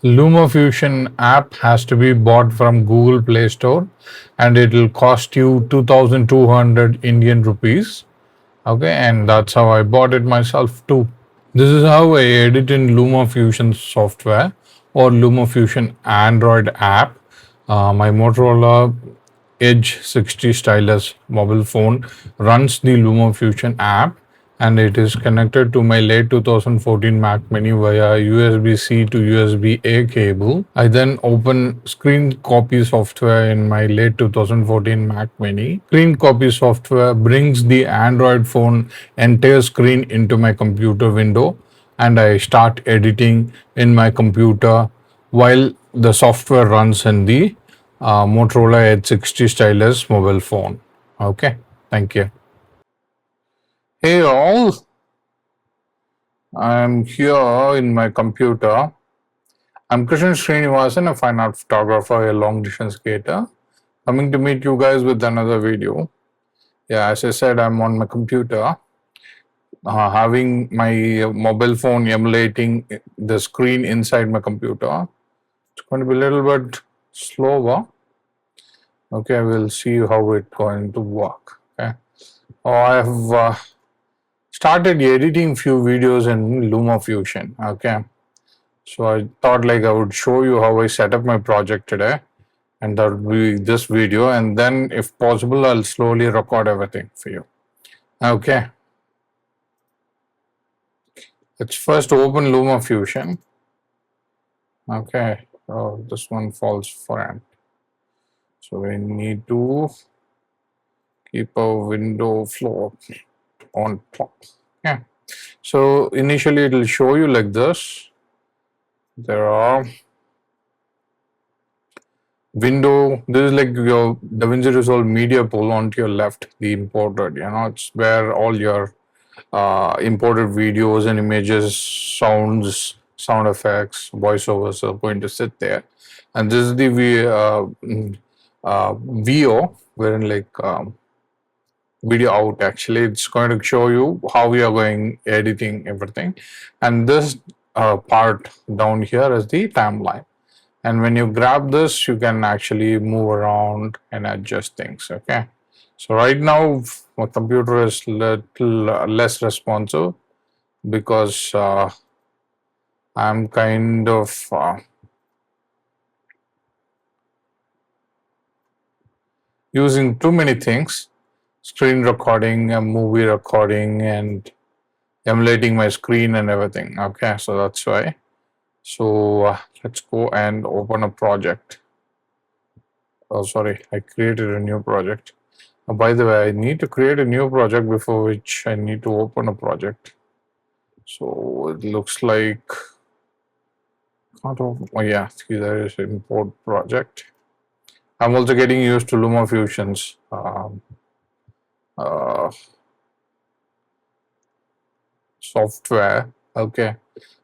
LumaFusion app has to be bought from Google Play Store and it will cost you 2200 Indian rupees. Okay, and that's how I bought it myself too. This is how I edit in LumaFusion software or LumaFusion Android app. My Motorola Edge 60 Stylus mobile phone runs the LumaFusion app and it is connected to my late 2014 Mac Mini via USB-C to USB-A cable. I then open Screen Copy software in my late 2014 Mac Mini. Screen Copy software brings the Android phone entire screen into my computer window and I start editing in my computer while the software runs in the Motorola Edge 60 stylus mobile phone. Okay, thank you. Hey all, I'm here in my computer. I'm Krishan Srinivasan, a fine art photographer, a long distance skater, coming to meet you guys with another video. Yeah, as I said, I'm on my computer, having my mobile phone emulating the screen inside my computer. It's going to be a little bit slower. Okay, we'll see how it's going to work. Okay. Oh, I have started editing few videos in LumaFusion. Okay, so I thought like I would show you how I set up my project today, and that would be this video. And then, if possible, I'll slowly record everything for you. Okay, let's first open LumaFusion. Okay, oh, this one falls for end, so we need to keep a window floor on top. Yeah. So initially it will show you like this. There are window. This is like your DaVinci Resolve media pool onto your left, the imported. It's where all your imported videos and images, sounds, sound effects, voiceovers are going to sit there. And this is the VO, wherein like video out. Actually, it's going to show you how we are going editing everything, and this part down here is the timeline. And when you grab this, you can actually move around and adjust things. Okay, so right now my computer is little less responsive because I'm kind of using too many things: screen recording, movie recording, and emulating my screen and everything. Okay, so that's why. So let's go and open a project. Oh, sorry, I created a new project. By the way, I need to create a new project before which I need to open a project. So it looks like, oh yeah, see, there is import project. I'm also getting used to LumaFusion's software. Okay,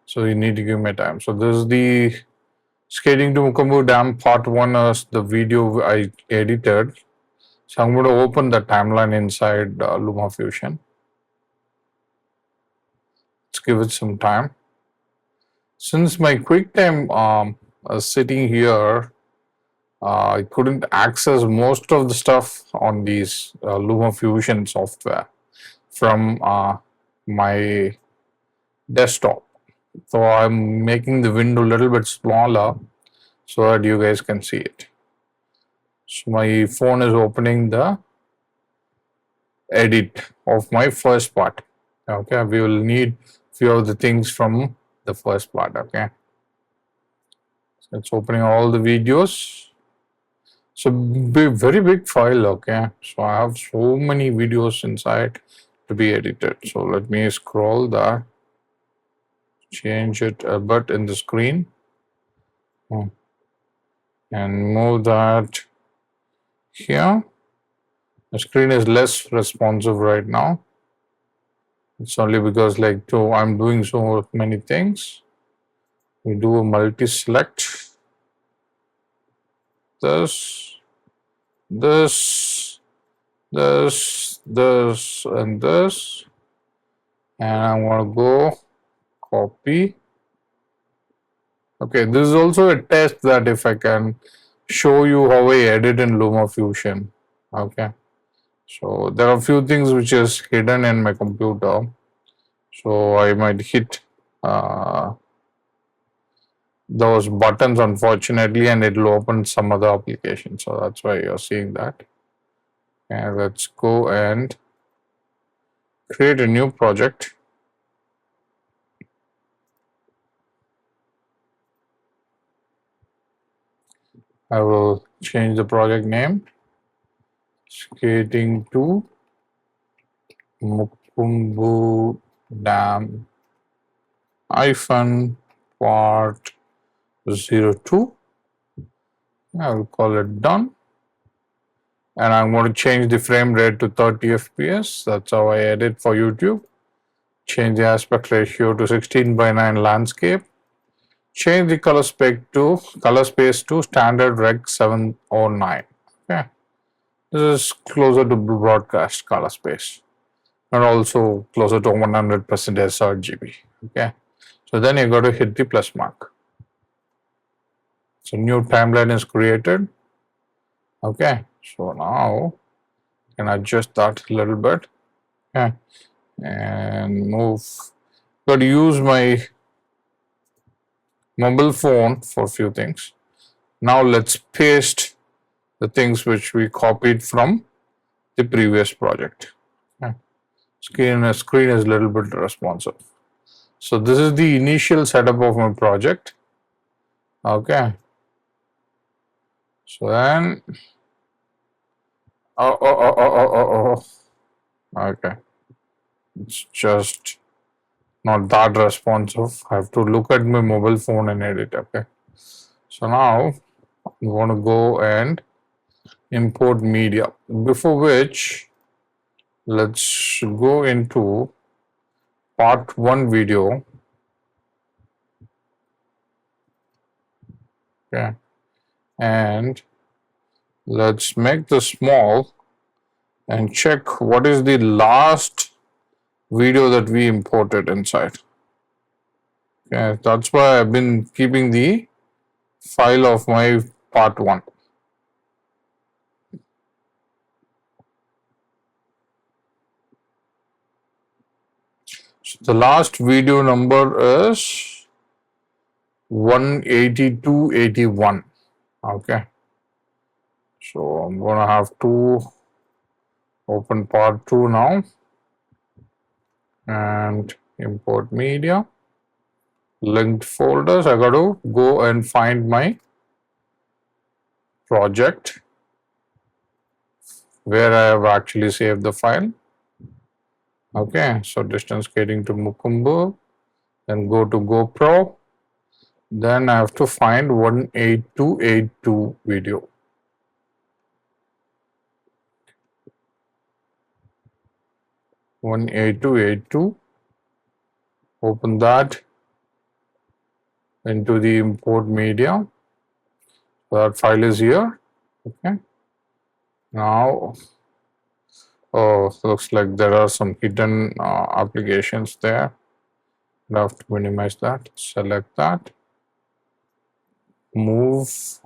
so you need to give me time. So this is the skating to Mukumbu Dam part 1 is the video I edited. So I'm going to open the timeline inside LumaFusion. Let's give it some time. Since my QuickTime is sitting here, I couldn't access most of the stuff on these LumaFusion software from my desktop. So I'm making the window a little bit smaller so that you guys can see it. So my phone is opening the edit of my first part. Okay, we will need few of the things from the first part. Okay, so it's opening all the videos. So very big file. Okay, so I have so many videos inside to be edited. So let me scroll that, change it a bit in the screen, and move that here. The screen is less responsive right now. It's only because like I'm doing so many things. We do a multi-select. This, and this. And I'm going to go copy, Okay, this is also a test that if I can show you how I edit in LumaFusion. Okay, so there are a few things which is hidden in my computer. So I might hit those buttons unfortunately, and it will open some other application. So that's why you're seeing that. And let's go and create a new project. I will change the project name, skating to Mukumbu Dam hyphen part 02. I will call it done. And I'm going to change the frame rate to 30 FPS. That's how I edit for YouTube. Change the aspect ratio to 16:9 landscape. Change the color space to standard reg 709. Okay. This is closer to broadcast color space and also closer to 100% sRGB. Okay. So then you got to hit the plus mark. So new timeline is created. Okay. So now I can adjust that a little bit. Okay. And move. Got to use my mobile phone for a few things. Now let's paste the things which we copied from the previous project. Okay. Screen is a little bit responsive. So this is the initial setup of my project. Okay. So then, okay. It's just not that responsive. I have to look at my mobile phone and edit. Okay. So now I'm going to go and import media. Before which, let's go into part 1 video. Okay. And let's make this small and check what is the last video that we imported inside. Okay, that's why I've been keeping the file of my part 1. So the last video number is 18281. Okay. So I'm gonna have to open part 2 now and import media. Linked folders. I got to go and find my project where I have actually saved the file. Okay, so distance skating to Mukumbu, then go to GoPro. Then I have to find 18282 video. Open that into the import media. That file is here. Okay. Now, oh, looks like there are some hidden applications there. I have to minimize that. Select that. Move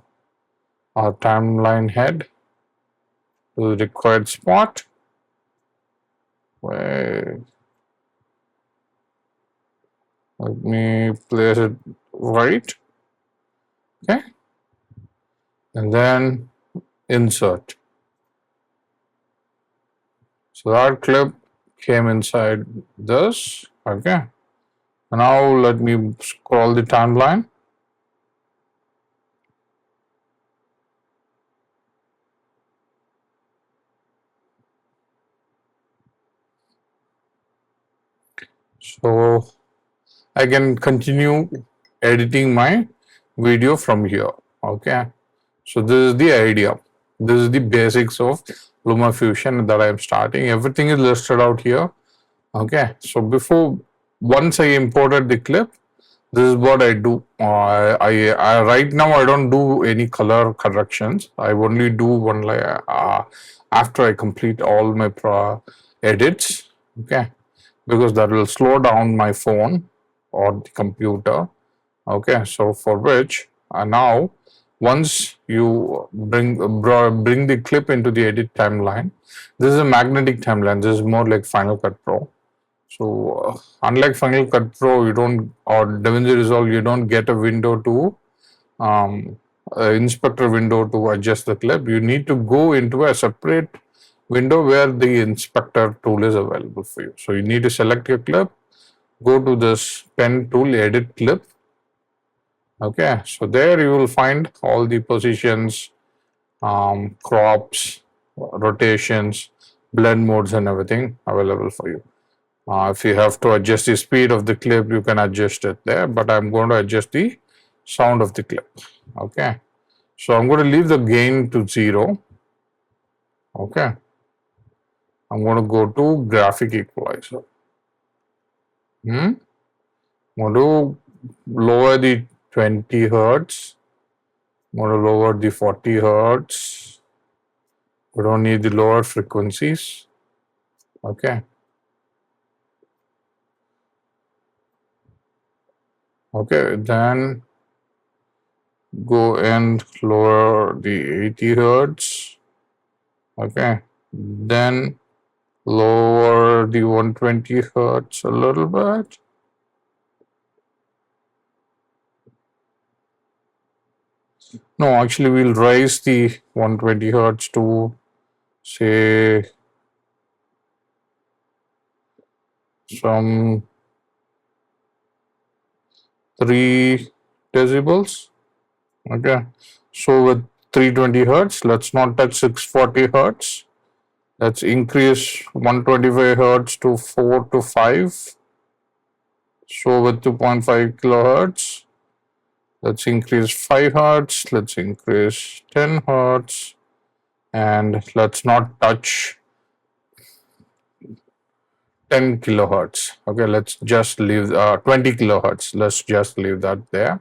our timeline head to the required spot. Wait. Let me place it right. Okay. And then insert. So that clip came inside this. Okay. Now let me scroll the timeline. So I can continue editing my video from here. Okay. So this is the idea. This is the basics of LumaFusion that I am starting. Everything is listed out here. Okay. So once I imported the clip, this is what I do. I right now I don't do any color corrections. I only do one after I complete all my edits. Okay, because that will slow down my phone or the computer Okay, so for which now once you bring the clip into the edit timeline, this is a magnetic timeline. This is more like Final Cut Pro. So unlike Final Cut Pro, you don't, or DaVinci Resolve, you don't get a window to inspector window to adjust the clip. You need to go into a separate window where the inspector tool is available for you. So you need to select your clip, go to this pen tool, edit clip. Okay, so there you will find all the positions, crops, rotations, blend modes, and everything available for you. If you have to adjust the speed of the clip, you can adjust it there, but I'm going to adjust the sound of the clip. Okay, so I'm going to leave the gain to 0. Okay, I'm going to go to graphic equalizer. I'm going to lower the 20 hertz. I'm going to lower the 40 hertz. We don't need the lower frequencies. Okay. Okay, then go and lower the 80 hertz. Okay, then lower the 120 hertz a little bit. No, actually we'll raise the 120 hertz to say some 3 decibels. Okay, so with 320 hertz, let's not touch 640 hertz. Let's increase 125 hertz to 4 to 5. So with 2.5 kilohertz, let's increase 5 hertz, let's increase 10 hertz, and let's not touch 10 kilohertz. Okay, let's just leave 20 kilohertz. Let's just leave that there.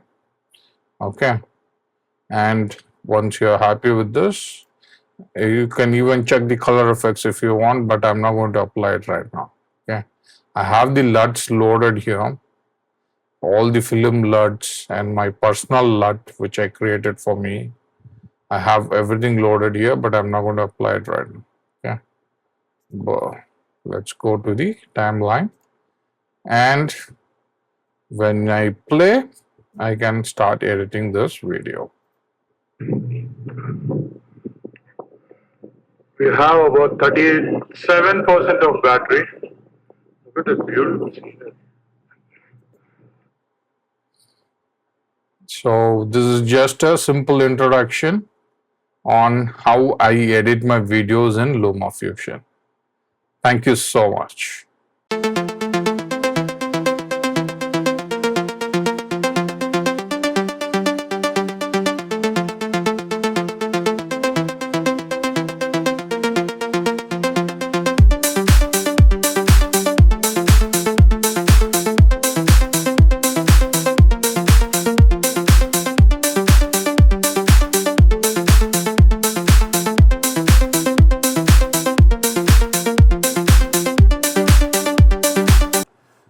Okay, and once you're happy with this, you can even check the color effects if you want, but I'm not going to apply it right now. Okay, I have the LUTs loaded here, all the film LUTs and my personal LUT which I created for me. I have everything loaded here, but I'm not going to apply it right now. Okay, but let's go to the timeline, and when I play, I can start editing this video. We have about 37% of battery. Look at this beautiful. So this is just a simple introduction on how I edit my videos in LumaFusion. Thank you so much.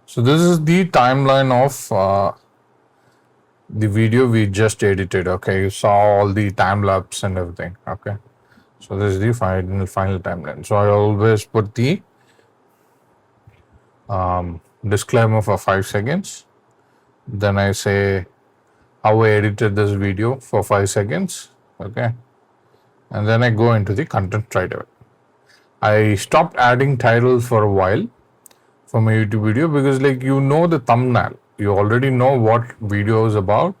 So this is the timeline of the video we just edited. Okay, you saw all the time lapse and everything. Okay, so this is the final timeline. So I always put the disclaimer for 5 seconds. Then I say how I edited this video for 5 seconds. Okay, and then I go into the content right away. I stopped adding titles for a while for my YouTube video because, like, you know the thumbnail, you already know what video is about,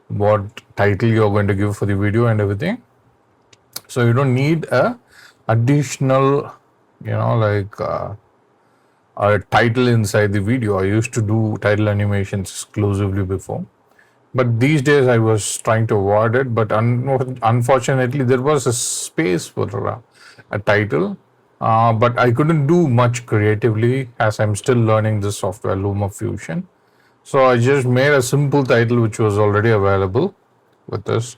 what title you're going to give for the video and everything. So you don't need a additional, a title inside the video. I used to do title animations exclusively before, but these days I was trying to avoid it. But unfortunately, there was a space for a title. But I couldn't do much creatively as I'm still learning this software, LumaFusion. So I just made a simple title which was already available with this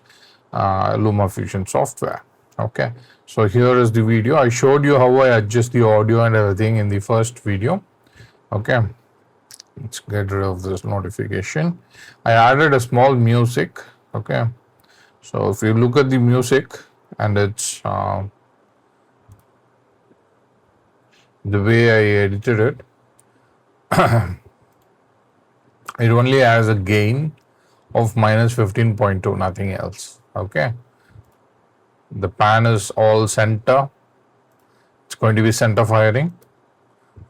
LumaFusion software. Okay, so here is the video. I showed you how I adjust the audio and everything in the first video. Okay, Let's get rid of this notification. I added a small music. Okay, so if you look at the music and it's the way I edited it, it only has a gain of minus 15.2, nothing else. Okay, the pan is all center. It's going to be center firing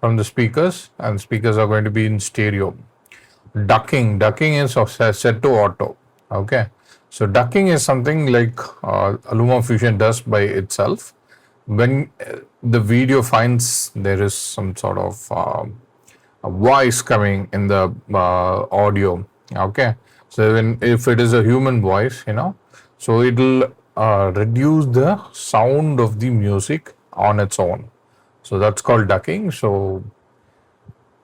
from the speakers, and speakers are going to be in stereo. Ducking is set to auto. Okay, so ducking is something like LumaFusion does by itself. When the video finds there is some sort of a voice coming in the audio. Okay, so when if it is a human voice, so it will reduce the sound of the music on its own. So that's called ducking. So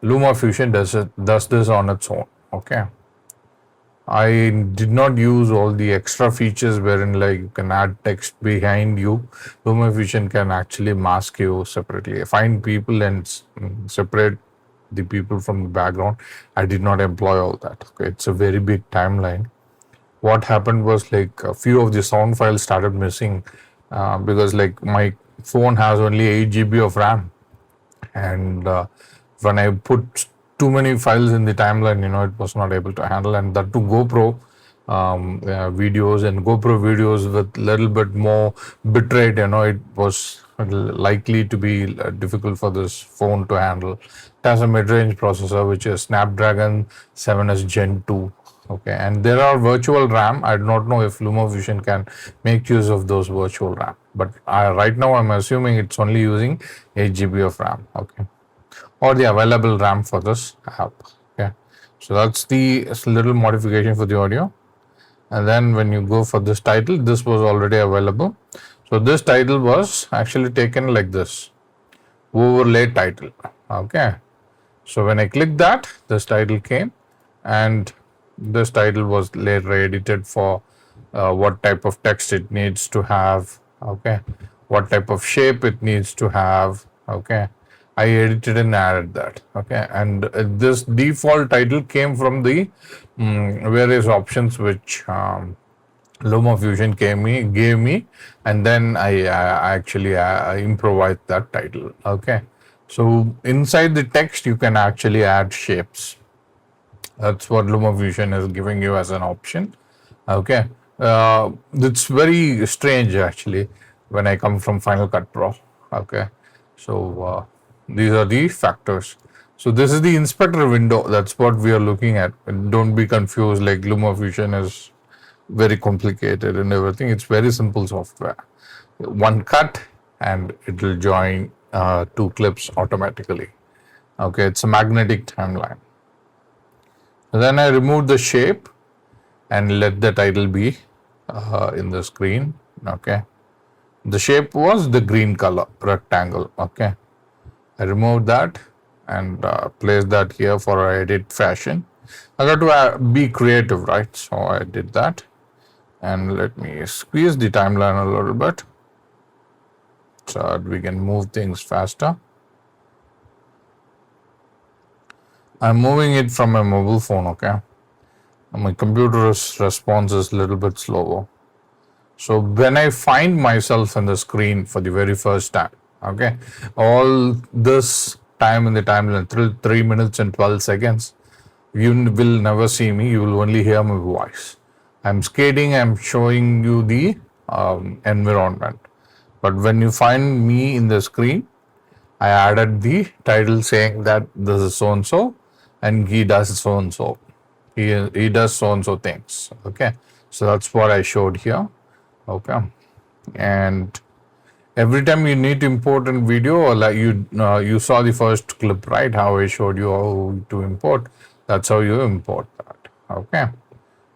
LumaFusion does this on its own. Okay, I did not use all the extra features wherein like you can add text behind you. LumaFusion can actually mask you separately, find people and separate the people from the background. I did not employ all that. Okay, it's a very big timeline. What happened was like a few of the sound files started missing because like my phone has only 8 GB of RAM, and when I put too many files in the timeline, it was not able to handle, and that to GoPro videos and GoPro videos with little bit more bitrate, it was likely to be difficult for this phone to handle. It has a mid-range processor which is Snapdragon 7S Gen 2. Okay, and there are virtual RAM. I do not know if LumaFusion can make use of those virtual RAM, but right now I'm assuming it's only using 8 GB of RAM. Okay, or the available RAM for this app. Okay, so that's the little modification for the audio. And then when you go for this title, this was already available. So this title was actually taken like this, overlay title. Okay, so when I click that, this title came, and this title was later edited for what type of text it needs to have. Okay, what type of shape it needs to have. Okay, I edited and added that. Okay, and this default title came from the various options which LumaFusion gave me, and then I actually improvised that title. Okay, so inside the text you can actually add shapes. That's what LumaFusion is giving you as an option. Okay, it's very strange actually when I come from Final Cut Pro. Okay, so these are the factors. So this is the inspector window. That's what we are looking at. Don't be confused. Like LumaFusion is very complicated and everything. It's very simple software. One cut and it will join two clips automatically. Okay, it's a magnetic timeline. Then I remove the shape and let the title be in the screen. Okay, the shape was the green color rectangle. Okay, I removed that and place that here for our edit fashion. I got to be creative, right? So I did that, and let me squeeze the timeline a little bit so that we can move things faster. I'm moving it from a mobile phone. Okay, my computer's response is a little bit slower. So when I find myself in the screen for the very first time, okay, all this time in the timeline, 3 minutes and 12 seconds, you will never see me. You will only hear my voice. I'm skating. I'm showing you the environment. But when you find me in the screen, I added the title saying that this is so and so, and he does so and so. He does so and so things. Okay, so that's what I showed here. Okay, and every time you need to import a video, or like you saw the first clip, right? How I showed you how to import. That's how you import that. Okay,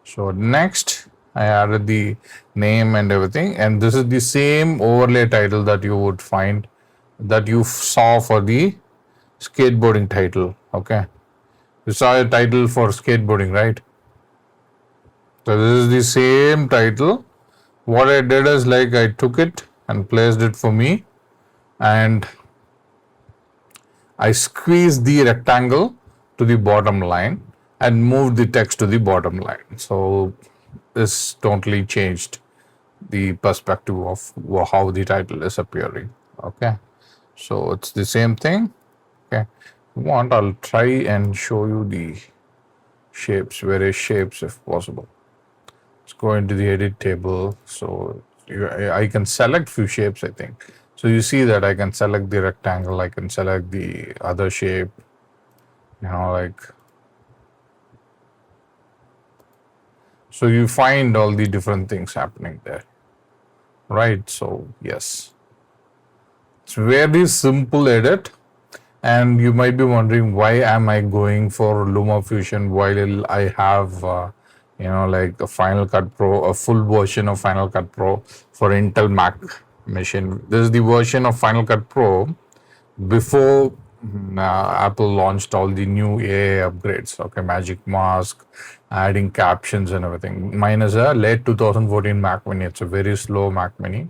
so next I added the name and everything, and this is the same overlay title that you would find that you saw for the skateboarding title. Okay, you saw a title for skateboarding, right? So this is the same title. What I did is like I took it and placed it for me, and I squeezed the rectangle to the bottom line and moved the text to the bottom line. So this totally changed the perspective of how the title is appearing. Okay, so it's the same thing. Okay, if you want, I'll try and show you the shapes, various shapes if possible. Let's go into the edit table. So I can select few shapes, I think. So you see that I can select the rectangle, I can select the other shape, like. So you find all the different things happening there, right? So yes, it's very simple edit. And you might be wondering, why am I going for LumaFusion while I have, like a Final Cut Pro, a full version of Final Cut Pro for Intel Mac machine. This is the version of Final Cut Pro before Apple launched all the new AI upgrades. Okay, Magic Mask, adding captions and everything. Mine is a late 2014 Mac Mini. It's a very slow Mac Mini.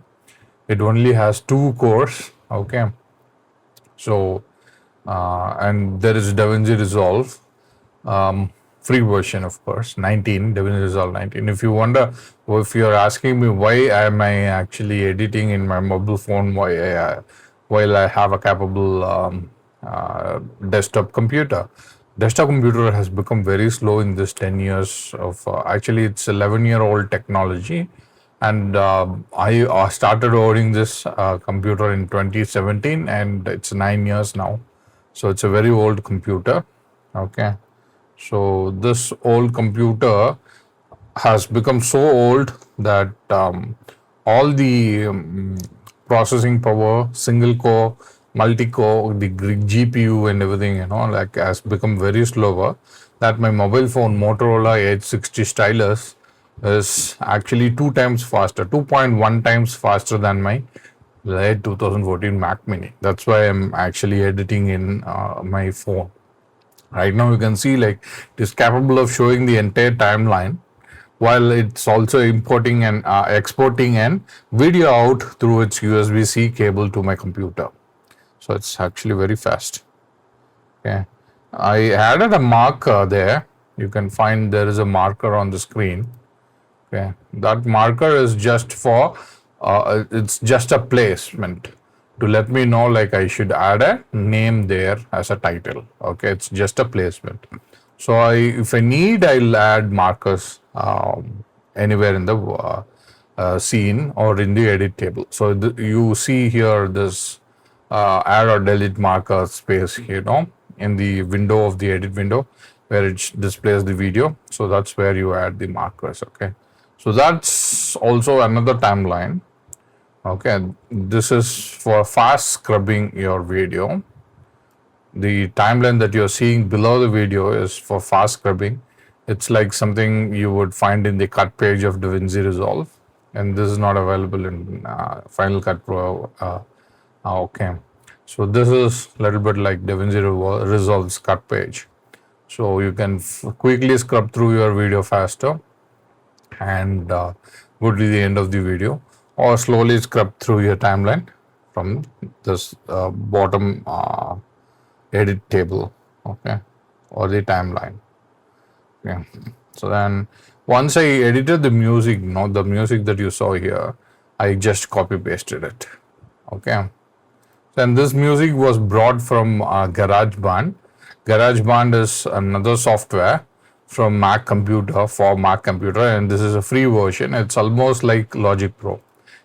It only has 2 cores. Okay, so and there is DaVinci Resolve, free version, of course, 19, DaVinci Resolve 19. If you wonder, or if you're asking me why am I actually editing in my mobile phone while I have a capable desktop computer. Desktop computer has become very slow in this 10 years of, actually it's 11-year-old technology. And I started owning this computer in 2017 and it's 9 years now. So it's a very old computer. Okay. So this old computer has become so old that all the processing power, single core, multi-core, the GPU and everything, like has become very slower. That my mobile phone Motorola Edge 60 Stylus is actually 2 times faster, 2.1 times faster than my late 2014 Mac Mini. That's why I'm actually editing in my phone. Right now you can see like it is capable of showing the entire timeline while it's also importing and exporting and video out through its USB-C cable to my computer. So it's actually very fast. Okay, I added a marker there. You can find there is a marker on the screen. Okay, that marker is just for it's just a placement to let me know like I should add a name there as a title. Okay, it's just a placement. So if I need, I'll add markers anywhere in the scene or in the edit table. So you see here this add or delete marker space, in the window of the edit window where it displays the video. So that's where you add the markers. Okay, so that's also another timeline. Okay, this is for fast scrubbing your video. The timeline that you're seeing below the video is for fast scrubbing. It's like something you would find in the cut page of DaVinci Resolve, and this is not available in Final Cut Pro. Okay, so this is a little bit like DaVinci Resolve's cut page. So you can quickly scrub through your video faster and go to the end of the video, or slowly scrub through your timeline from this bottom edit table, okay, or the timeline. Okay, so then once I edited the music, the music that you saw here, I just copy pasted it. Okay, and this music was brought from GarageBand. GarageBand is another software from Mac computer for Mac computer, and this is a free version. It's almost like Logic Pro.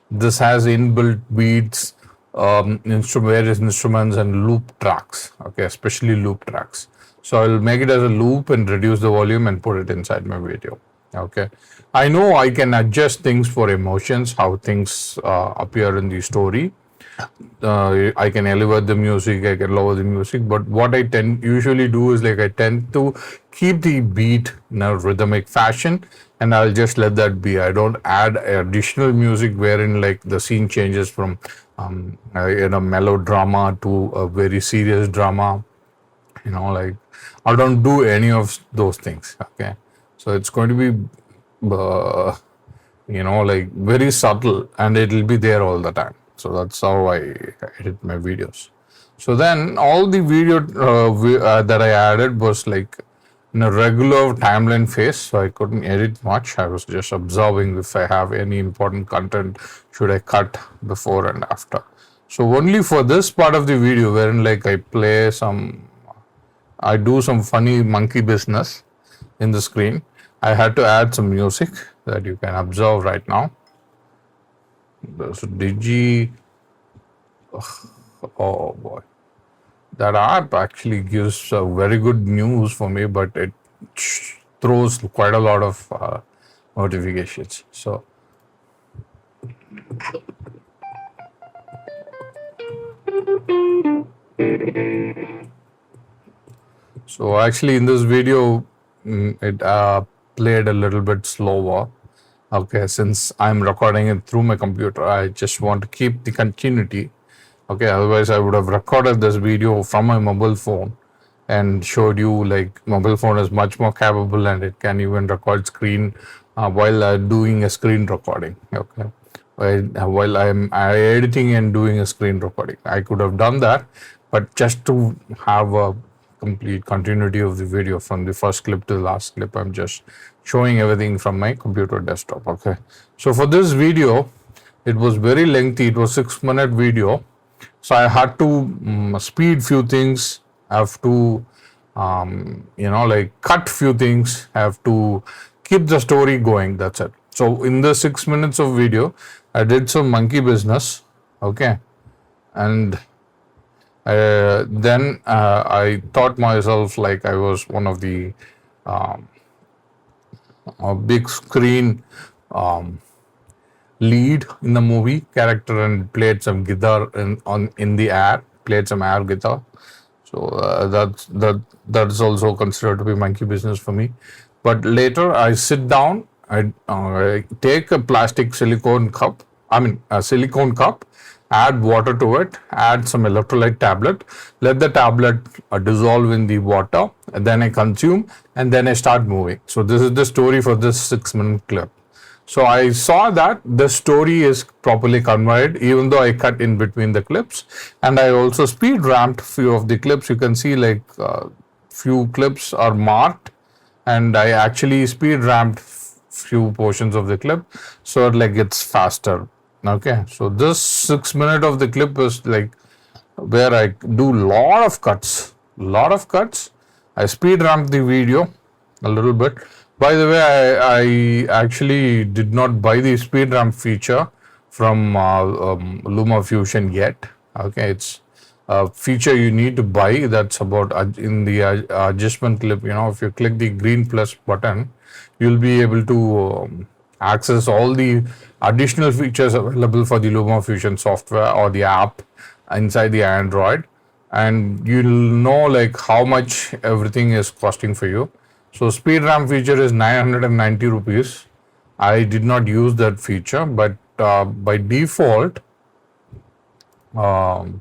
This has inbuilt beats, various instruments and loop tracks. Okay, especially loop tracks. So I'll make it as a loop and reduce the volume and put it inside my video. Okay, I know I can adjust things for emotions, how things appear in the story. I can elevate the music, I can lower the music, but what I usually do is like I tend to keep the beat in a rhythmic fashion, and I'll just let that be. I don't add additional music wherein like the scene changes from melodrama to a very serious drama. Like I don't do any of those things. Okay, so it's going to be like very subtle, and it'll be there all the time. So that's how I edit my videos. So then all the video that I added was like in a regular timeline phase, so I couldn't edit much. I was just observing if I have any important content, should I cut before and after. So only for this part of the video, wherein like I do some funny monkey business in the screen, I had to add some music that you can observe right now. So Digi, oh boy, that app actually gives very good news for me, but it throws quite a lot of notifications. So actually in this video, it played a little bit slower. Okay, since I'm recording it through my computer, I just want to keep the continuity. Okay, otherwise I would have recorded this video from my mobile phone and showed you like mobile phone is much more capable and it can even record screen while doing a screen recording. Okay, while I'm editing and doing a screen recording, I could have done that, but just to have a complete continuity of the video from the first clip to the last clip, I'm just showing everything from my computer desktop. Okay, so for this video, it was very lengthy. It was 6-minute video, so I had to speed few things. I have to like cut few things. I have to keep the story going. That's it. So in the 6 minutes of video, I did some monkey business. Okay, and then I thought myself like I was one of the big screen lead in the movie character and played some guitar in the air, played some air guitar. So that's also considered to be monkey business for me. But later I sit down, I take a plastic silicone cup, a silicone cup, add water to it, add some electrolyte tablet, let the tablet dissolve in the water, and then I consume, and then I start moving. So this is the story for this 6-minute clip. So I saw that the story is properly conveyed, even though I cut in between the clips, and I also speed ramped few of the clips. You can see like few clips are marked, and I actually speed ramped few portions of the clip so like it's faster. Okay, so this 6 minute of the clip is like where I do lot of cuts. I speed ramp the video a little bit. By the way, I actually did not buy the speed ramp feature from LumaFusion yet. Okay, it's a feature you need to buy. That's about in the adjustment clip. If you click the green plus button, you'll be able to access all the additional features available for the LumaFusion software or the app inside the Android, and you'll know like how much everything is costing for you. So speed ramp feature is 990 rupees. I did not use that feature, but by default, if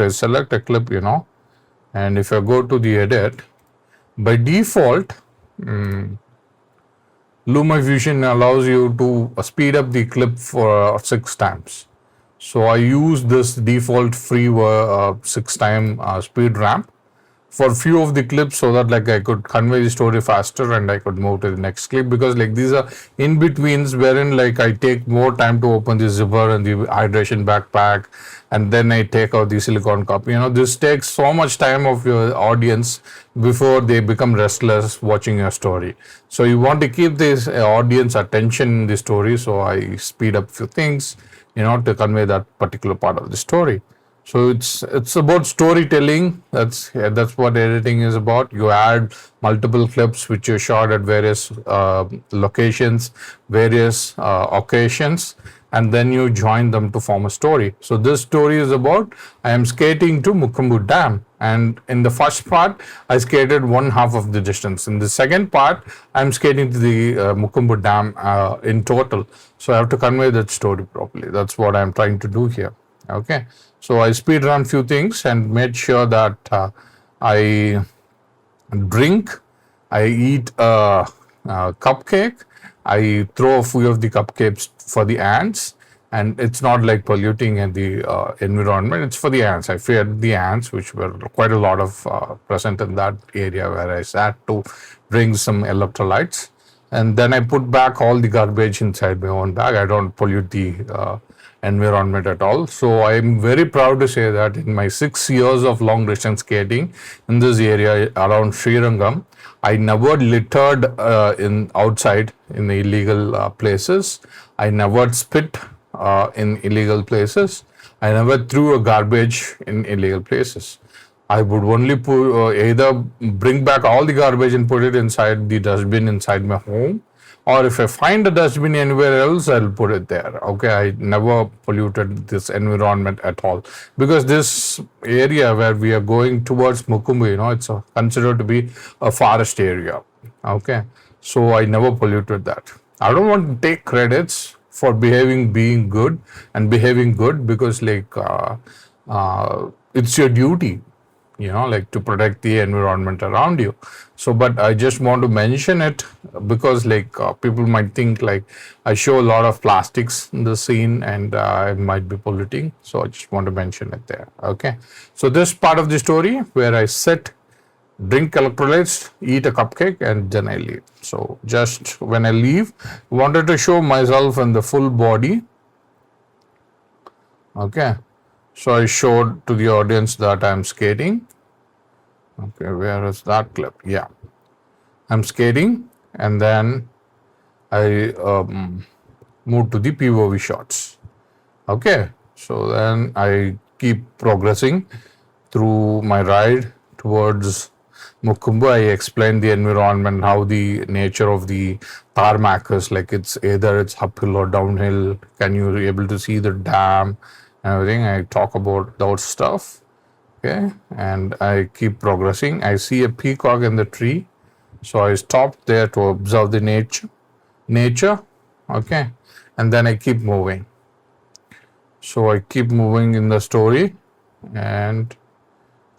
I select a clip, and if I go to the edit, by default, LumaFusion allows you to speed up the clip for 6 times. So I use this default free 6-time speed ramp for few of the clips so that like I could convey the story faster and I could move to the next clip, because like these are in betweens wherein like I take more time to open the zipper and the hydration backpack, and then I take out the silicone cup. This takes so much time of your audience before they become restless watching your story. So you want to keep this audience attention in the story, so I speed up few things to convey that particular part of the story. So it's about storytelling. That's what editing is about. You add multiple clips which you shot at various locations, various occasions, and then you join them to form a story. So this story is about I am skating to Mukumbu Dam, and in the first part I skated one half of the distance. In the second part I'm skating to the Mukumbu Dam in total. So I have to convey that story properly. That's what I'm trying to do here. Okay, so I speed run few things and made sure that I drink, I eat a cupcake, I throw a few of the cupcakes for the ants, and it's not like polluting in the environment. It's for the ants. I feared the ants, which were quite a lot of present in that area where I sat to bring some electrolytes. And then I put back all the garbage inside my own bag. I don't pollute the environment at all. So I'm very proud to say that in my 6 years of long distance skating in this area around Srirangam, I never littered in outside in the illegal places. I never spit in illegal places. I never threw a garbage in illegal places. I would only put either bring back all the garbage and put it inside the dustbin inside my home, or if I find a dustbin anywhere else, I'll put it there. Okay, I never polluted this environment at all, because this area where we are going towards Mukumbu, it's considered to be a forest area. Okay, so I never polluted that. I don't want to take credits for being good and behaving good, because it's your duty, like to protect the environment around you. So, but I just want to mention it because people might think like I show a lot of plastics in the scene and I might be polluting. So I just want to mention it there. Okay. So this part of the story where I sit, drink electrolytes, eat a cupcake, and then I leave. So just when I leave, wanted to show myself in the full body. Okay. So I showed to the audience that I'm skating. Okay, where is that clip? Yeah. I'm skating, and then I move to the POV shots. Okay. So then I keep progressing through my ride towards Mukumbu. I explained the environment, how the nature of the tarmac is, like it's either it's uphill or downhill. Can you be able to see the dam and everything? I talk about those stuff. Okay, and I keep progressing. I see a peacock in the tree, so I stopped there to observe the nature. Okay, and then I keep moving. So I keep moving in the story, and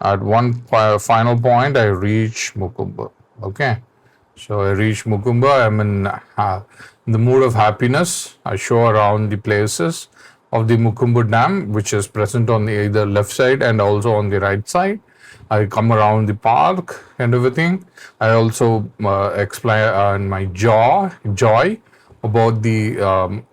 at one final point, I reach Mukumbu. Okay, so I reach Mukumbu. I'm in the mood of happiness. I show around the places of the Mukumbu Dam, which is present on the either left side and also on the right side. I come around the park and everything. I also explain my joy about the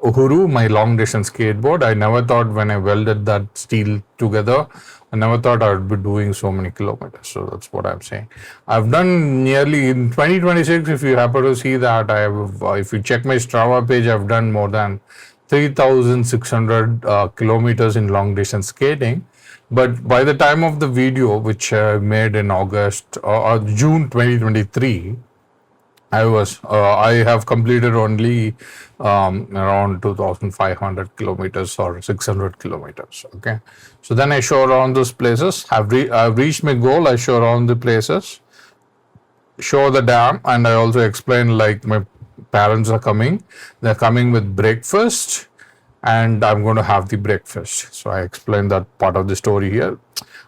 Uhuru, my long distance skateboard. I never thought when I welded that steel together, I never thought I would be doing so many kilometers. So that's what I'm saying. I've done nearly in 2026. If you happen to see that, I have. If you check my Strava page, I've done more than 3,600 kilometers in long distance skating. But by the time of the video, which I made in August or June 2023, I have completed only around 2,500 kilometers or 600 kilometers. Okay, so then I show around those places. I've reached my goal. I show around the places, show the dam, and I also explain like my parents are coming. They're coming with breakfast, and I'm going to have the breakfast. So I explained that part of the story here.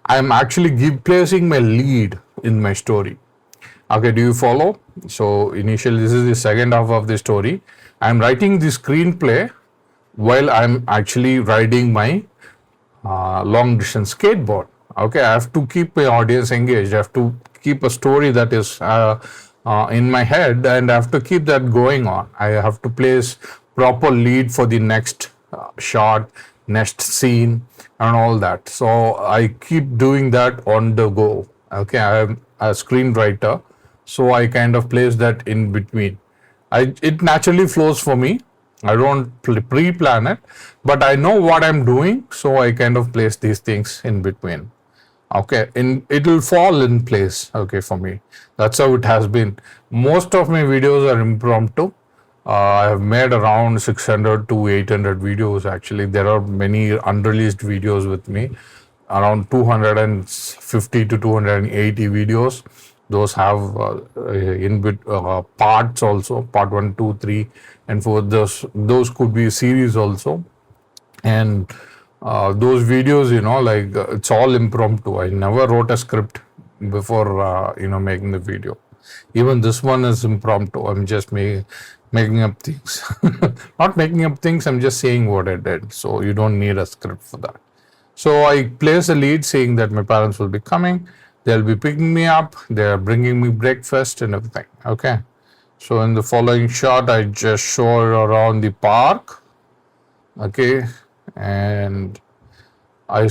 I'm actually placing my lead in my story. Okay, do you follow? So initially, this is the second half of the story. I'm writing the screenplay while I'm actually riding my long distance skateboard. Okay, I have to keep my audience engaged. I have to keep a story that is in my head, and I have to keep that going on. I have to place proper lead for the next shot, next scene, and all that. So I keep doing that on the go. Okay, I am a screenwriter, so I kind of place that in between. It naturally flows for me. I don't pre-plan it, but I know what I'm doing, so I kind of place these things in between. Okay, it will fall in place. Okay, for me, that's how it has been. Most of my videos are impromptu. I have made around 600 to 800 videos. Actually, there are many unreleased videos with me, around 250 to 280 videos. Those have parts also, part 1, 2, 3, and 4. Those could be series also, and those videos, it's all impromptu. I never wrote a script before making the video. Even this one is impromptu. I'm just making up things. Not making up things, I'm just saying what I did. So you don't need a script for that. So I place a lead saying that my parents will be coming, they'll be picking me up, they're bringing me breakfast and everything. Okay. So in the following shot, I just show around the park. Okay. And I,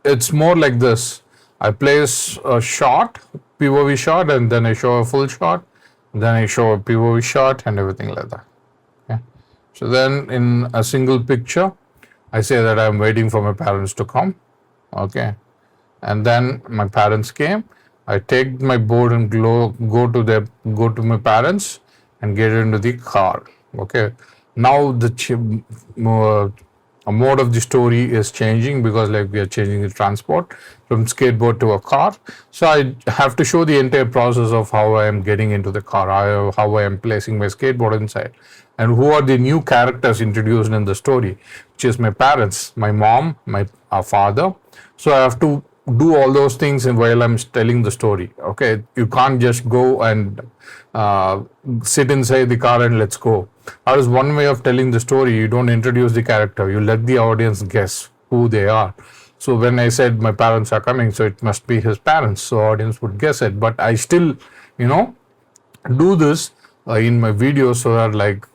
it's more like this. I place a shot, POV shot, and then I show a full shot, then I show a POV shot and everything like that. Okay. So then in a single picture, I say that I'm waiting for my parents to come. Okay. And then my parents came. I take my board and go to my parents and get into the car. Okay. Now the mode of the story is changing because like we are changing the transport from skateboard to a car. So I have to show the entire process of how I am getting into the car, how I am placing my skateboard inside, and who are the new characters introduced in the story, which is my parents, my mom, my father. So I have to do all those things while I'm telling the story. Okay, you can't just go and sit inside the car and let's go. That is one way of telling the story. You don't introduce the character. You let the audience guess who they are. So when I said my parents are coming, so it must be his parents. So audience would guess it. But I still, you know, do this in my videos so that like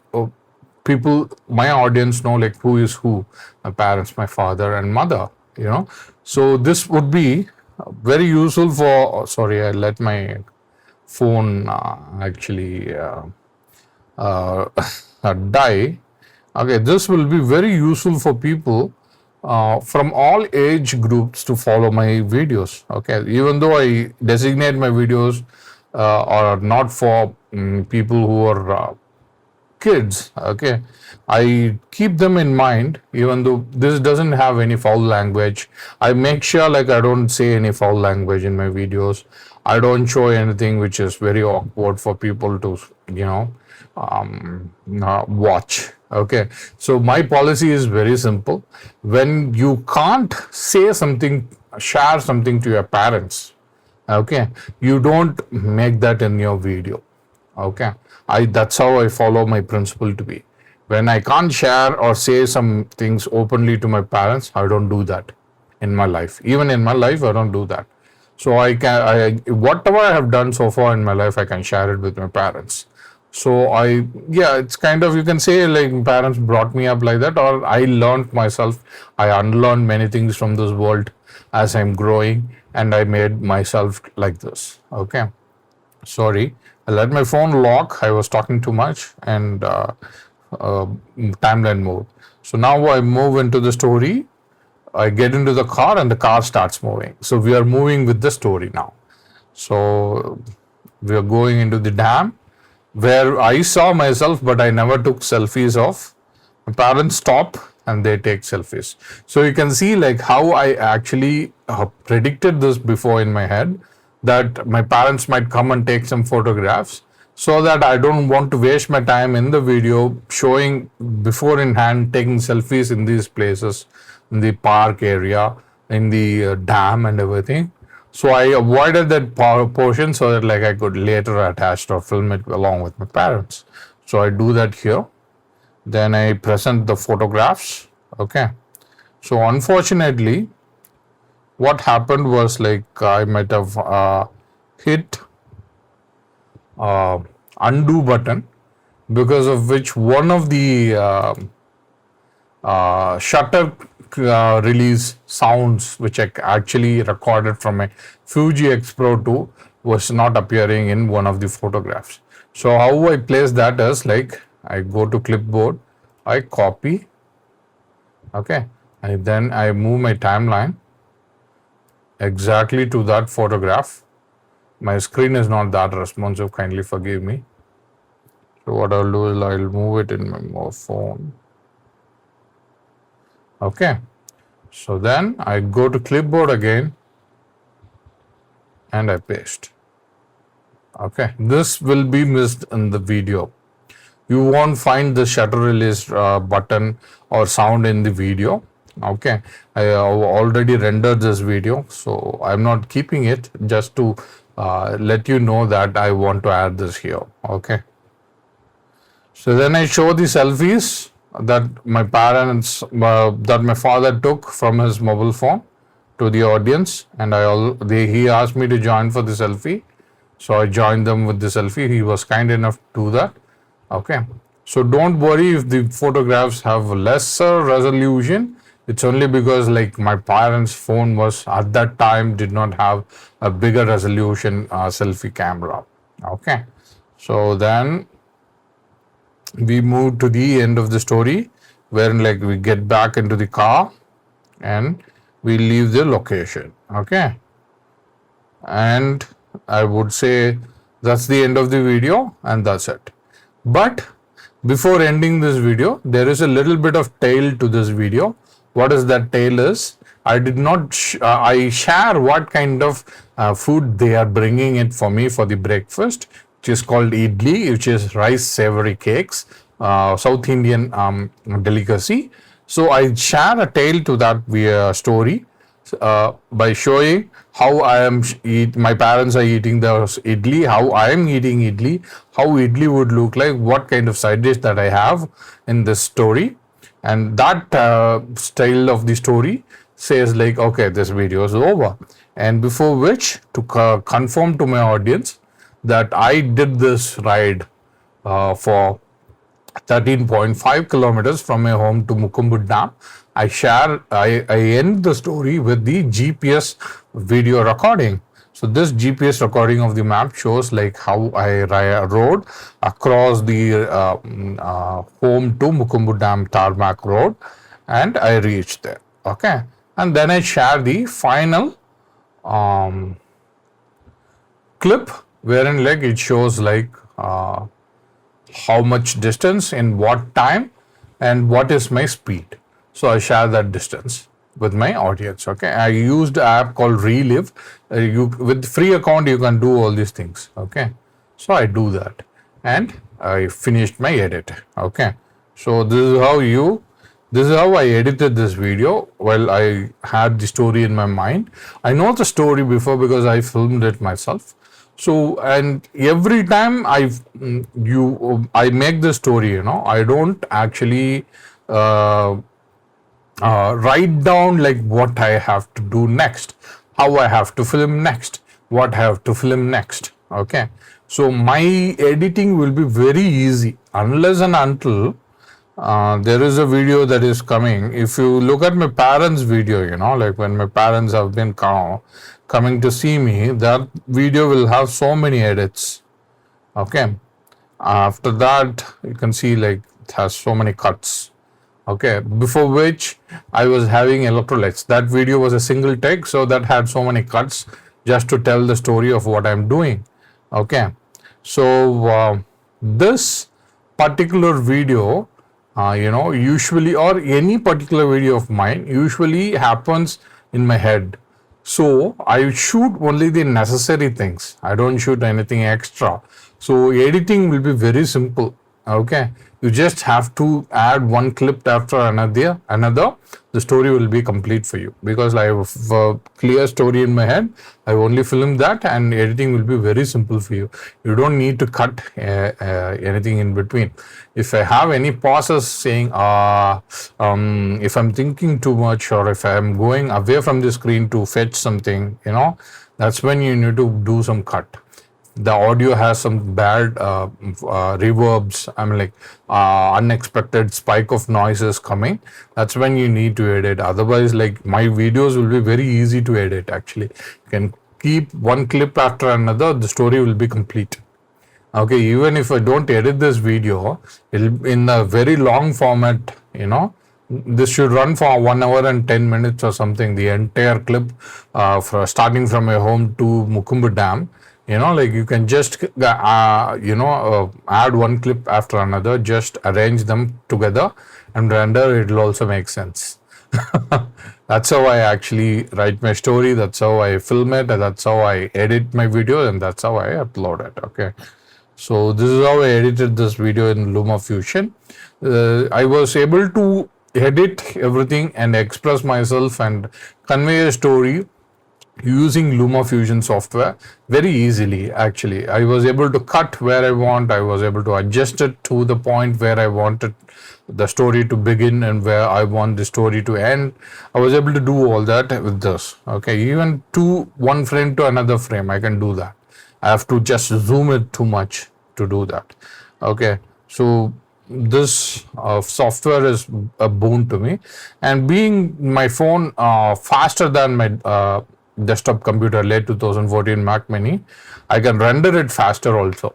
people, my audience know like who is who, my parents, my father and mother, you know. So this would be very useful for, sorry, I let my phone actually uh, die. Okay, this will be very useful for people from all age groups to follow my videos. Okay, even though I designate my videos are not for people who are kids. Okay, I keep them in mind even though this doesn't have any foul language. I make sure like I don't say any foul language in my videos. I don't show anything which is very awkward for people to, you know, watch. Okay, so my policy is very simple. When you can't say something, share something to your parents, okay, you don't make that in your video. Okay, that's how I follow my principle to be. When I can't share or say some things openly to my parents, I don't do that in my life. Even in my life, I don't do that. So whatever I have done so far in my life, I can share it with my parents. So yeah, it's kind of, you can say like parents brought me up like that, or I learned myself. I unlearned many things from this world as I'm growing, and I made myself like this. Okay. Sorry, I let my phone lock. I was talking too much and timeline mode. So now I move into the story. I get into the car and the car starts moving. So we are moving with the story now. So we are going into the dam where I saw myself, but I never took selfies of. My parents stop and they take selfies. So you can see like how I actually predicted this before in my head, that my parents might come and take some photographs, so that I don't want to waste my time in the video showing before in hand taking selfies in these places, in the park area, in the dam and everything. So I avoided that portion so that like I could later attach or film it along with my parents. So I do that here. Then I present the photographs. Okay. So unfortunately, what happened was like I might have hit undo button, because of which one of the shutter release sounds which I actually recorded from my Fuji X Pro 2 was not appearing in one of the photographs. So how I place that is like I go to clipboard, I copy, okay, and then I move my timeline exactly to that photograph. My screen is not that responsive, kindly forgive me. So what I'll do is I'll move it in my phone. Okay, so then I go to clipboard again and I paste. Okay, this will be missed in the video. You won't find the shutter release button or sound in the video. Okay, I already rendered this video, so I'm not keeping it, just to let you know that I want to add this here. Okay, So then I show the selfies that my parents, that my father took from his mobile phone to the audience, and he asked me to join for the selfie. So I joined them with the selfie. He was kind enough to do that. Okay. So don't worry if the photographs have lesser resolution. It's only because like my parents' phone was at that time did not have a bigger resolution selfie camera. Okay. So then we move to the end of the story, wherein like we get back into the car and we leave the location. Okay. And I would say that's the end of the video, and that's it. But before ending this video, there is a little bit of tail to this video. What is that tail is? I did not, I share what kind of food they are bringing it for me for the breakfast, which is called idli, which is rice savory cakes, South Indian delicacy. So I share a tail to that story by showing how my parents are eating the idli, how I am eating idli, how idli would look like, what kind of side dish that I have in this story. And that style of the story says like, okay, this video is over. And before which, to confirm to my audience that I did this ride for 13.5 kilometers from my home to Mukumbu Dam. I end the story with the GPS video recording. So this GPS recording of the map shows like how I rode across the home to Mukumbu Dam tarmac road, and I reached there. Okay. And then I share the final clip wherein like it shows like how much distance in what time and what is my speed. So I share that distance with my audience. Okay. I used an app called Relive. With free account you can do all these things. Okay. So I do that and I finished my edit. Okay. So this is how I edited this video. Well, I had the story in my mind. I know the story before because I filmed it myself. So, and every time I make the story, I don't actually write down like what I have to do next, how I have to film next, what I have to film next. Okay. So my editing will be very easy unless and until there is a video that is coming. If you look at my parents' video, like when my parents have been coming to see me, that video will have so many edits. Okay. After that, you can see like it has so many cuts. Okay. Before which I was having electrolytes. That video was a single take, so that had so many cuts just to tell the story of what I'm doing. Okay. So this particular video, usually, or any particular video of mine usually happens in my head. So I shoot only the necessary things. I don't shoot anything extra. So editing will be very simple. Okay. You just have to add one clip after another. The story will be complete for you because I have a clear story in my head. I only film that, and editing will be very simple for you. You don't need to cut anything in between. If I have any pauses saying, if I'm thinking too much or if I'm going away from the screen to fetch something, that's when you need to do some cut. The audio has some bad reverbs, unexpected spike of noises coming. That's when you need to edit. Otherwise, like my videos will be very easy to edit actually. You can keep one clip after another, the story will be complete. Okay, even if I don't edit this video, it'll in a very long format, this should run for 1 hour and 10 minutes or something. The entire clip starting from my home to Mukumbu Dam. Like you can just, add one clip after another, just arrange them together and render. It will also make sense. That's how I actually write my story. That's how I film it. And that's how I edit my video. And that's how I upload it. Okay. So this is how I edited this video in LumaFusion. I was able to edit everything and express myself and convey a story using LumaFusion software very easily. Actually, I was able to cut where I want. I was able to adjust it to the point where I wanted the story to begin and where I want the story to end. I was able to do all that with this. Okay, even to one frame to another frame, I can do that. I have to just zoom it too much to do that. Okay, so this software is a boon to me, and being my phone faster than my desktop computer late 2014 Mac Mini, I can render it faster also.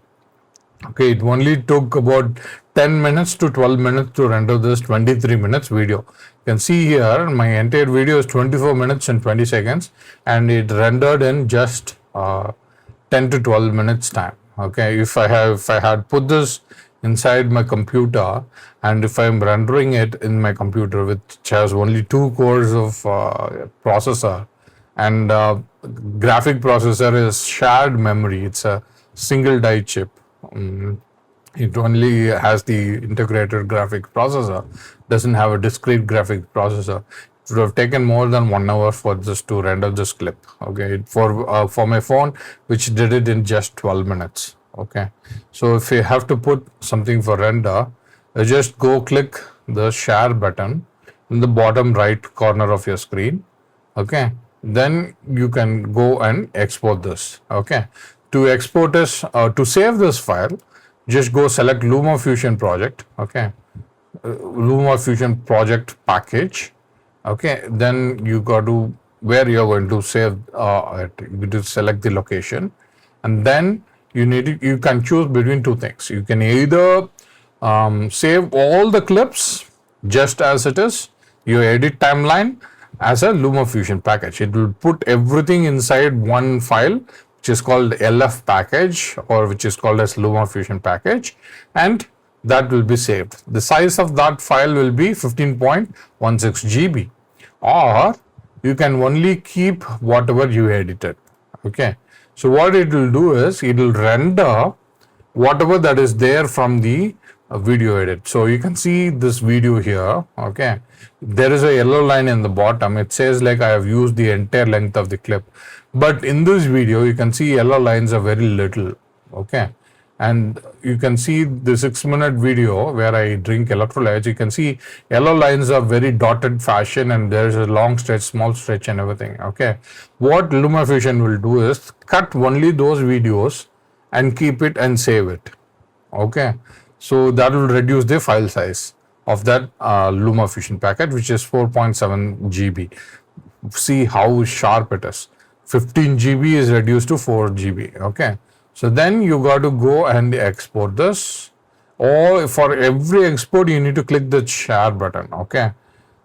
Okay, it only took about 10 minutes to 12 minutes to render this 23 minutes video. You can see here my entire video is 24 minutes and 20 seconds, and it rendered in just 10 to 12 minutes time. Okay, if I had put this inside my computer, and if I'm rendering it in my computer which has only 2 cores of processor, and graphic processor is shared memory, it's a single die chip. It only has the integrated graphic processor, doesn't have a discrete graphic processor. It would have taken more than 1 hour for this to render this clip. Okay, for my phone, which did it in just 12 minutes. Okay, so if you have to put something for render, just go click the share button in the bottom right corner of your screen. Okay, then you can go and export this. Okay, to export this, to save this file, just go select LumaFusion project. Okay, LumaFusion project package. Okay, then you go to where you're going to save it. You to select the location, and then you can choose between two things. You can either save all the clips just as it is, your edit timeline as a LumaFusion package. It will put everything inside one file, which is called LF package, or which is called as LumaFusion package, and that will be saved. The size of that file will be 15.16 GB, or you can only keep whatever you edited. Okay, so what it will do is it will render whatever that is there from the video edit. So you can see this video here. Okay, there is a yellow line in the bottom. It says like I have used the entire length of the clip, but in this video you can see yellow lines are very little. Okay, and you can see the 6-minute video where I drink electrolytes. You can see yellow lines are very dotted fashion, and there is a long stretch, small stretch, and everything. Okay, what LumaFusion will do is cut only those videos and keep it and save it. Okay, so that will reduce the file size of that LumaFusion packet, which is 4.7 GB. See how sharp it is. 15 GB is reduced to 4 GB. Okay, so then you got to go and export this, or for every export you need to click the share button. Okay,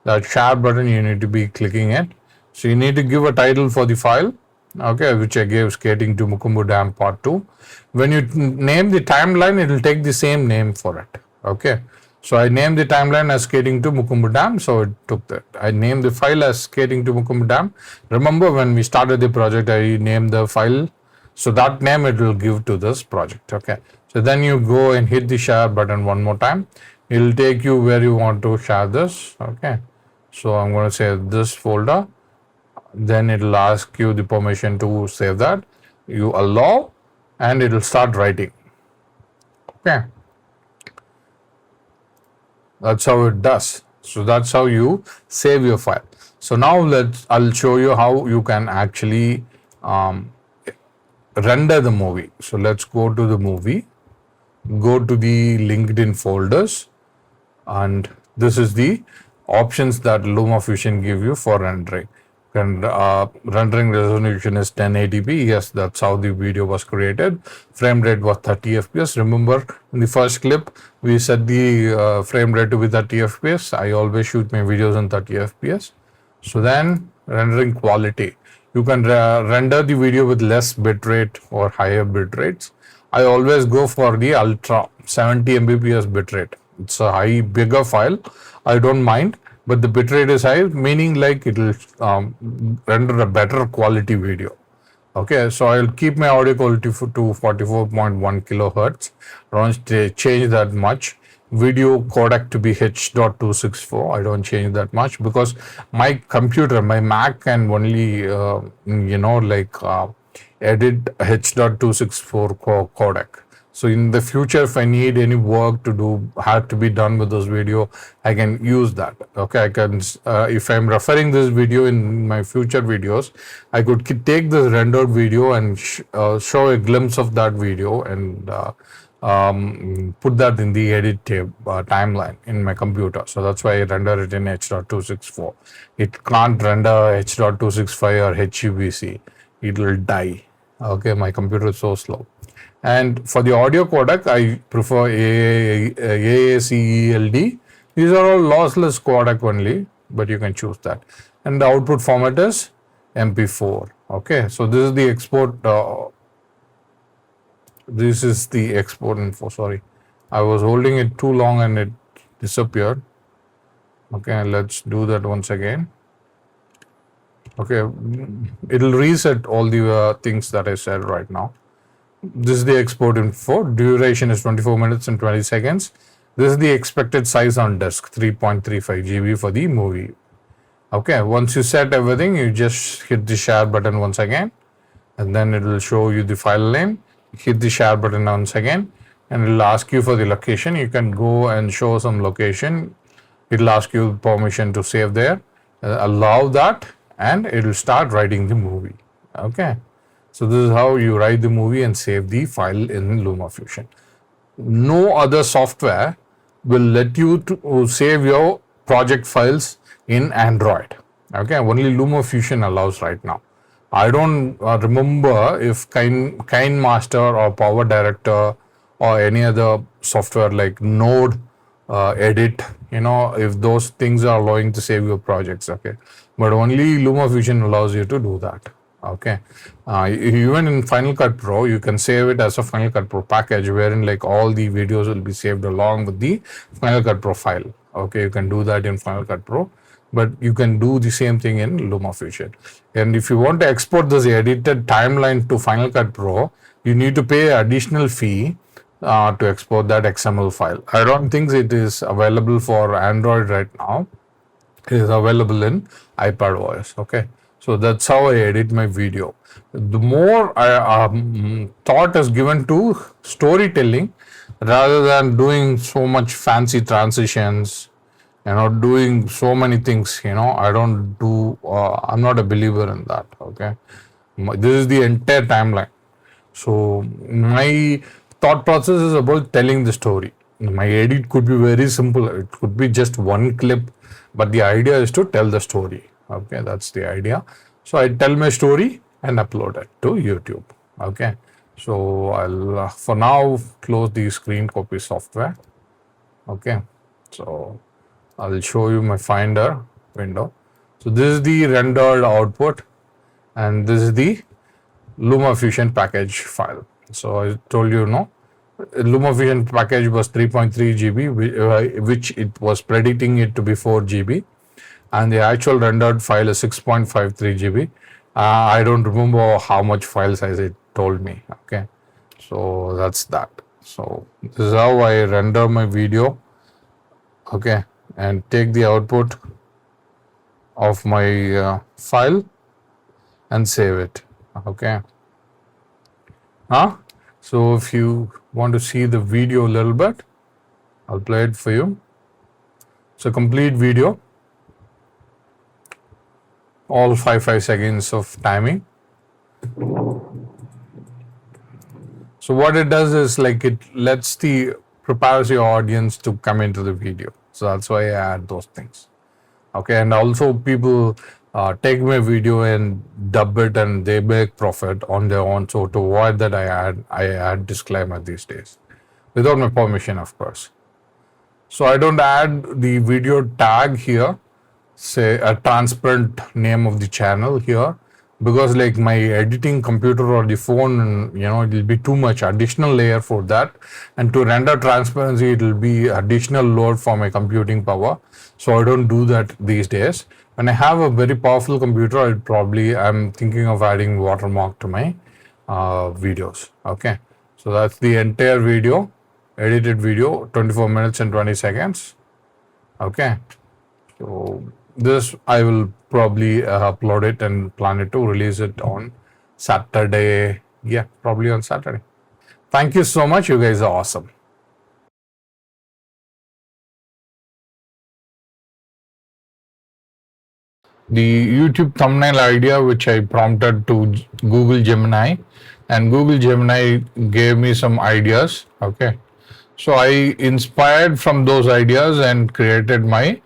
that share button you need to be clicking it. So you need to give a title for the file. Okay, which I gave Skating to Mukumbu Dam Part 2. When you name the timeline, it will take the same name for it. Okay, so I named the timeline as Skating to Mukumbu Dam, so it took that. I named the file as Skating to Mukumbu Dam. Remember when we started the project, I named the file, so that name it will give to this project. Okay, so then you go and hit the share button one more time. It will take you where you want to share this. Okay, so I'm going to save this folder. Then it will ask you the permission to save that. You allow, and it will start writing. Okay, that's how it does. So that's how you save your file. So now I'll show you how you can actually render the movie. So let's go to the movie, go to the LinkedIn folders, and this is the options that LumaFusion give you for rendering. And rendering resolution is 1080p. Yes, that's how the video was created. Frame rate was 30 fps. Remember, in the first clip we set the frame rate to be 30 fps. I always shoot my videos in 30 fps. So then rendering quality, you can render the video with less bitrate or higher bit rates. I always go for the ultra 70 mbps bitrate. It's a bigger file. I don't mind, but the bitrate is high, meaning like it will render a better quality video. Okay, so I'll keep my audio quality to 44.1 kilohertz. I don't change that much. video codec to be H.264. I don't change that much because my computer, my Mac can only, edit H.264 codec. So in the future, if I need any work to do, had to be done with this video, I can use that. Okay, I can, if I'm referring this video in my future videos, I could take this rendered video and show a glimpse of that video and put that in the edit tab timeline in my computer. So that's why I render it in H.264. It can't render H.265 or HEVC. It will die. Okay, my computer is so slow. And for the audio codec, I prefer AACELD. These are all lossless codec only, but you can choose that. And the output format is MP4. Okay, so this is the export. This is the export info. Sorry, I was holding it too long and it disappeared. Okay, let's do that once again. Okay, it'll reset all the things that I said right now. This is the export info. Duration is 24 minutes and 20 seconds. This is the expected size on disk, 3.35 GB for the movie. Okay, once you set everything, you just hit the share button once again, and then it will show you the file name. Hit the share button once again, and it will ask you for the location. You can go and show some location. It will ask you permission to save there. Allow that, and it will start writing the movie. Okay. So this is how you write the movie and save the file in LumaFusion. No other software will let you to save your project files in Android. Okay, only LumaFusion allows right now. I don't remember if KineMaster or Power Director or any other software like Node, Edit, if those things are allowing to save your projects. Okay, but only LumaFusion allows you to do that. Okay, even in Final Cut Pro, you can save it as a Final Cut Pro package, wherein like all the videos will be saved along with the Final Cut Pro file. Okay, you can do that in Final Cut Pro, but you can do the same thing in LumaFusion. And if you want to export this edited timeline to Final Cut Pro, you need to pay an additional fee to export that XML file. I don't think it is available for Android right now. It is available in iPadOS. Okay. So that's how I edit my video. The more thought is given to storytelling rather than doing so much fancy transitions, doing so many things, I don't do, I'm not a believer in that. Okay. This is the entire timeline. So my thought process is about telling the story. My edit could be very simple. It could be just one clip, but the idea is to tell the story. Okay, that's the idea. So I tell my story and upload it to YouTube. Okay, so I'll for now close the screen copy software. Okay, so I'll show you my Finder window. So this is the rendered output, and this is the LumaFusion package file. So I told you, LumaFusion package was 3.3 GB, which it was predicting it to be 4 GB. And the actual rendered file is 6.53 GB. I don't remember how much file size it told me. Okay, so that's that. So this is how I render my video. Okay, and take the output of my file and save it. Okay. So if you want to see the video a little bit, I'll play it for you. It's a complete video. All 5 seconds of timing. So what it does is like it prepares your audience to come into the video. So that's why I add those things. Okay, and also people take my video and dub it and they make profit on their own. So to avoid that, I add disclaimer these days, without my permission, of course. So I don't add the video tag here, say a transparent name of the channel here, because like my editing computer or the phone, it will be too much additional layer for that, and to render transparency it will be additional load for my computing power. So I don't do that these days. When I have a very powerful computer, I'm thinking of adding watermark to my videos. Okay, so that's the entire video. edited video, 24 minutes and 20 seconds. Okay. So this I will probably upload it and plan it to release it on Saturday. Yeah, probably on Saturday. Thank you so much. You guys are awesome. The YouTube thumbnail idea, which I prompted to Google Gemini, and Google Gemini gave me some ideas. Okay. So I inspired from those ideas and created my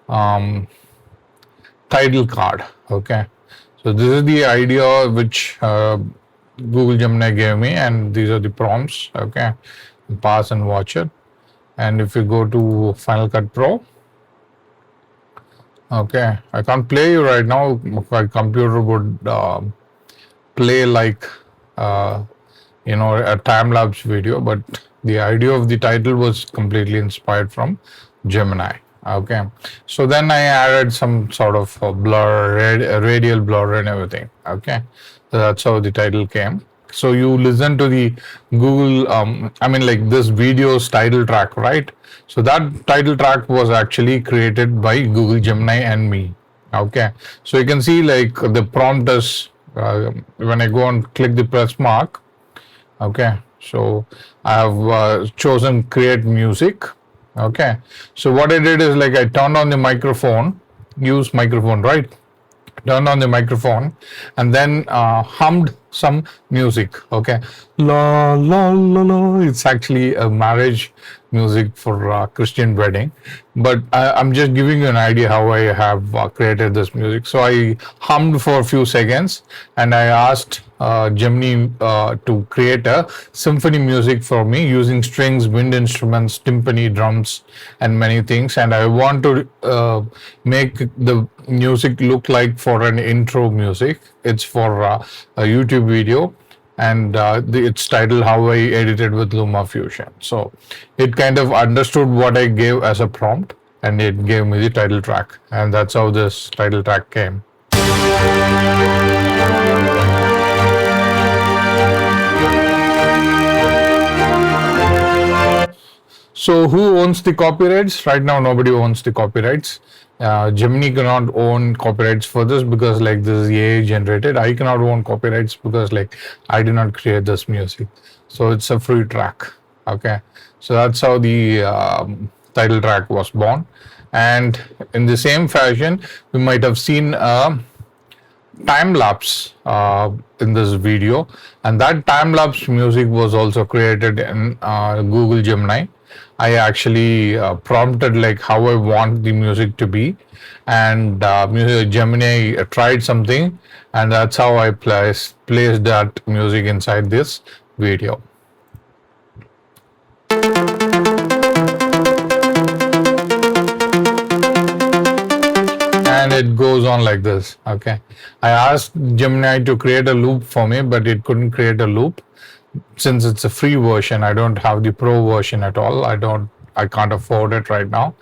um, title card. Okay. So this is the idea which Google Gemini gave me, and these are the prompts. Okay. Pass and watch it. And if you go to Final Cut Pro, okay, I can't play you right now. My computer would play like uh, a time lapse video, but the idea of the title was completely inspired from Gemini. Okay, so then I added some sort of blur, radial blur, and everything. Okay, so that's how the title came. So you listen to the Google, I mean, like this video's title track, right? So that title track was actually created by Google Gemini and me. Okay, so you can see like the prompt is when I go and click the press mark. Okay, so I have chosen create music. Okay, so what I did is like I turned on the microphone, use microphone, right? Turned on the microphone and then hummed some music. Okay, la la la la. It's actually a marriage music for Christian wedding, but I'm just giving you an idea how I have created this music. So I hummed for a few seconds and I asked Gemini to create a symphony music for me using strings, wind instruments, timpani, drums, and many things. And I want to make the music look like for an intro music. It's for a YouTube video, and it's titled How I Edited with LumaFusion. So it kind of understood what I gave as a prompt and it gave me the title track, and that's how this title track came. So who owns the copyrights? Right now, nobody owns the copyrights. Gemini cannot own copyrights for this because like this is AI generated. I cannot own copyrights because like I did not create this music. So it's a free track. Okay. So that's how the title track was born. And in the same fashion, we might have seen time lapse in this video, and that time lapse music was also created in Google Gemini. I actually prompted like how I want the music to be, and Gemini tried something, and that's how I placed that music inside this video. And it goes on like this. Okay, I asked Gemini to create a loop for me, but it couldn't create a loop since it's a free version. I don't have the pro version at all. I can't afford it right now,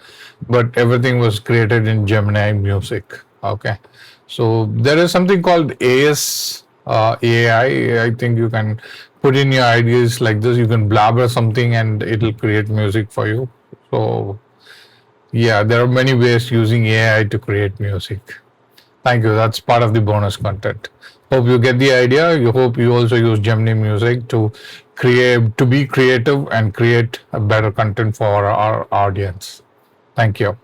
but everything was created in Gemini Music. Okay, so there is something called AS AI. I think you can put in your ideas like this. You can blabber something and it'll create music for you. So yeah, there are many ways using AI to create music. Thank you. That's part of the bonus content. Hope you get the idea. You hope you also use Gemini Music to be creative and create a better content for our audience. Thank you.